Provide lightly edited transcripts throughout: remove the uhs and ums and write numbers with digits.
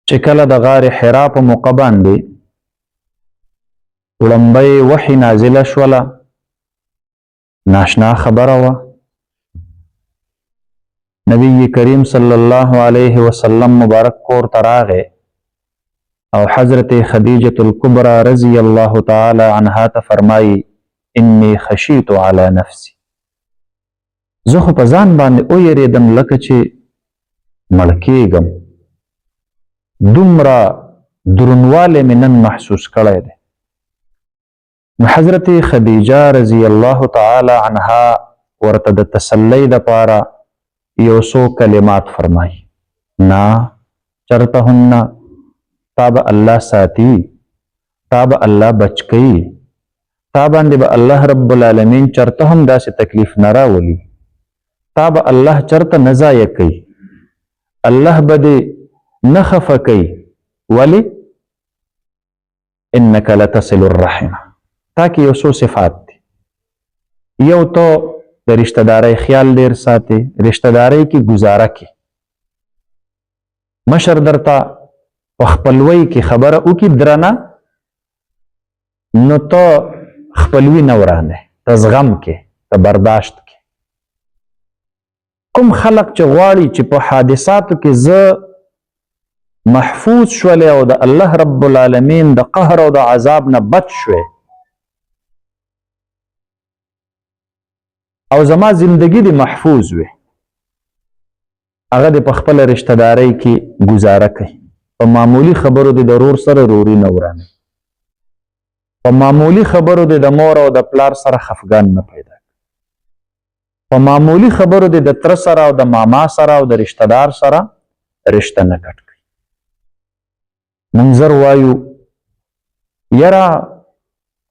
چې کله د غار حرا په موقع باندې وړمبۍ وحي نازله شوله، ناشنا خبره وه. نبی کریم صلی الله علیه وسلم مبارک کور ته راغی او حضرت خدیجة الکبرى رضی الله تعالی عنها ته فرمایي انی خشیت علی نفسی، زه خو په ځان باندې ویرېدم لکه چې مړ کېږم، دومره درنوالی مې نن محسوس کړی دی. نو حضرت خدیجه رضی الله تعالی عنها ورته د تسلی دپاره یو څو کلمات فرمایي. نه چرته هن، تا به الله ساتي، تا به الله بچ کوي، تا باندې به الله رب العالمین چرته هم داسې تکلیف نه راولي، تا به الله چرته نه ضایع کوي، الله به دې نه خفه کوي. ولې؟ انک لتصل الرحم. تا کې یو څو صفات دي. یو تو د رشتہ دارۍ خیال ډیر ساتي، رشتہ دارۍ کې گزاره کې مشر درته په خپلوۍ کې خبره وکړي درنه، نو ته خپلوي نه ورانه، ته زغم کې، ته برداشت کې. کوم خلق چې غواړي چې په حادثاتو کې زه محفوظ شولې او د الله رب العالمین د قهر او د عذاب نه بچ شوې او زما زندگی دی محفوظ وي، هغه د په خپل رشتہ دارۍ کې گزاره کوي. په معمولی خبرو د ضرور سره روري نه ورانه، په معمولی خبرو د مور او د پلار سره خفګان نه پیدا کوي، په معمولی خبرو د تر سره او د ماما سره او د رشتہ دار سره رشتہ نه کټ کوي. منظر وایو یرا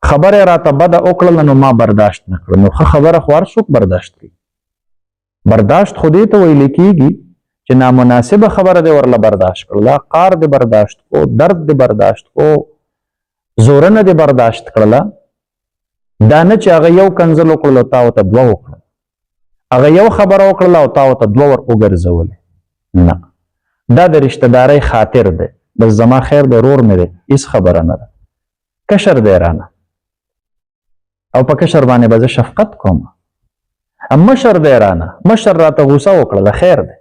خبره راته بده وکړله نو ما برداشت نه کړه، نو ښه خبره خو هر څوک برداشت کوي. برداشت خو دې ته ویل کېږي چې نامناسبه خبره دې ورله برداشت کړله، قار دې برداشت کو، درد دې برداشت کو، زورنه دې برداشت کړله. دا نه چې هغه یو کنځل وکړله او تا ورته دوه وکړله، هغه یو خبره وکړله او تا ورته دوه ور وګرځولې. نه، دا د رشتہ دارۍ خاطر دی، بس زما خیر دی، رور مې دی، هېڅ خبره نه ده، کشر دی رانه او په کشر باندې به زه شفقت کوم. مشر دی رانه، مشر راته غوسه وکړله، خیر دی.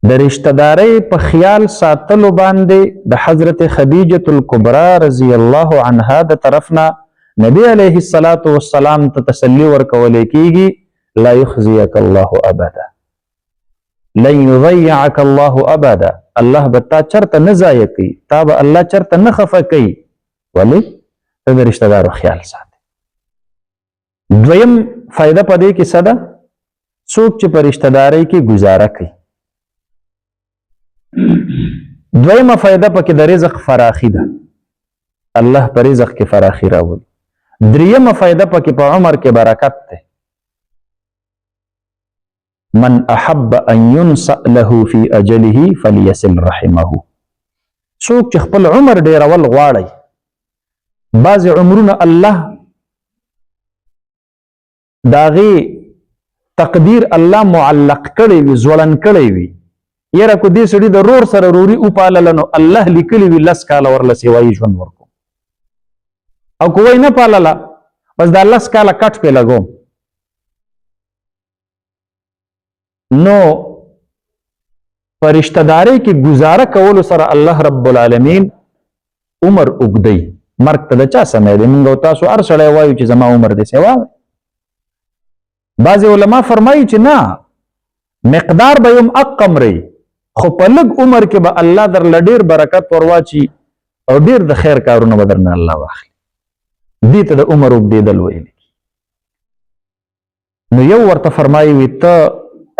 د رشتہ دارۍ په خیال ساتلو باندې د حضرت خدیجة الکبرى رضی الله عنها د طرف نه نبی علیه الصلاة والسلام ته تسلی ورکولی کېږي لا یخزیک الله ابدا، لن یضیعک الله ابدا. الله به تا چرته نه ضایع کوي، تا به الله چرته نه خفه کوي. ولې؟ ته د رشتہ دارو خیال ساتي. دویم فایده په دې کې څه ده؟ څوک چې په رشتہ دارۍ کې گزاره کوي، دویمه فایده پکې د رزق فراخي ده، الله په رزق کې فراخي راولي. دریمه فایده پکې په عمر کې برکت ده. من احب ان ينسأ له في اجله فليصل رحمه. څوک چې خپل عمر ډیرول غواړي، بعض عمرونه الله داغي تقدیر الله معلق کړی وي، ځوړن کړی وي. یره کو دې سړي د رور سره روري وپالله نو الله لیکلی وي 10 کاله ورله سیوایي ژوند ورکو، او کو وی نه پالله بس دا 10 کاله کټ پې لګوم. نو په رشتہ دارۍ کې گزاره کولو سره الله رب العالمین عمر اوږدوي. مرګ ته د چا سمی دی؟ موږ او تاسو هر سړی وایو چې زما عمر دی سیوا دی. بعضې علما فرمایي چې نه، مقدار به یم اقم رهي، خو په لږ عمر کې به الله درله ډېر برکت ورواچي او ډېر د خیر کارونه به درنه الله واخلي. دې ته د عمر اوږدېدل ویلي. نو یو ورته فرمایي وي ته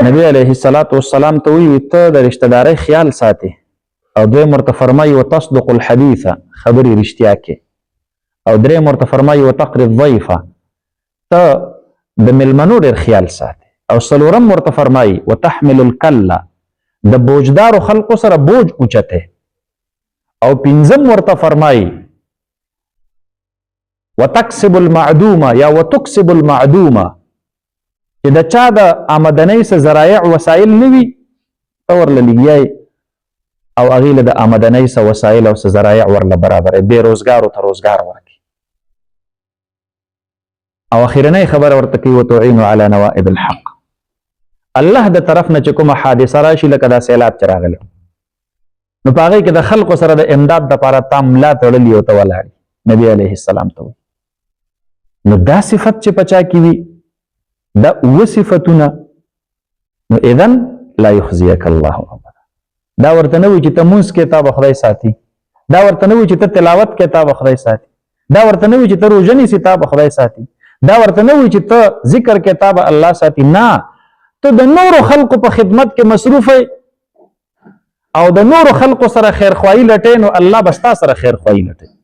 نبی علیه الصلاة والسلام ته وی ته د رشتہ دارۍ خیال ساتي، او دویم ورته فرمایي وتصدق الحدیث، خبرې رښتیا کې، او دریم ورته فرمایي وتقری الضیف، ته د مېلمنو ډېر خیال ساتي، او څلورم ورته فرمایي وتحمل الکله، د بوجدارو خلقو سره بوج اوچته، او پنځم ورته فرمایي وتکسب المعدومه یا وتکسب المعدومه، چې د چا د آمدنۍ څه ذرایع وسایل نه وي ته ورله لګیایې او هغې له د آمدنۍ څه وسایل او څه ذرایع ورله برابروي، بې روزګارو ته روزګار ورکړي. او اخرنۍ خبره ورته کوي وتعینو علی نوائب الحق. الله د طرف نه چې کومه حادثه راشي لکه دا سیلاب چې راغلی نو په هغې کې د خلقو سره د امداد دپاره تا ملا تړلي او ته ولاړي نبي علیه السلام ته وایي. نو دا صفت چې په چا کې وي دا اوه صفتونه نو اذن لا یخزیک الله ابدا. دا ورته نه وي چې ته مونځ کې تا به خدای ساتي، دا ورته نه وي چې ته تلاوت کې تا به خدای ساتي، دا ورته نه وي چې ته روژه نیسي تا به خدای ساتي، دا ورته نه وي چې ته ذکر کې تا به الله ساتي. نه، ته د نورو خلقو په خدمت کې مصروف او د نورو خلقو سره خیرخواهي لټې نو الله به ستا سره خیرخواهي لټوي.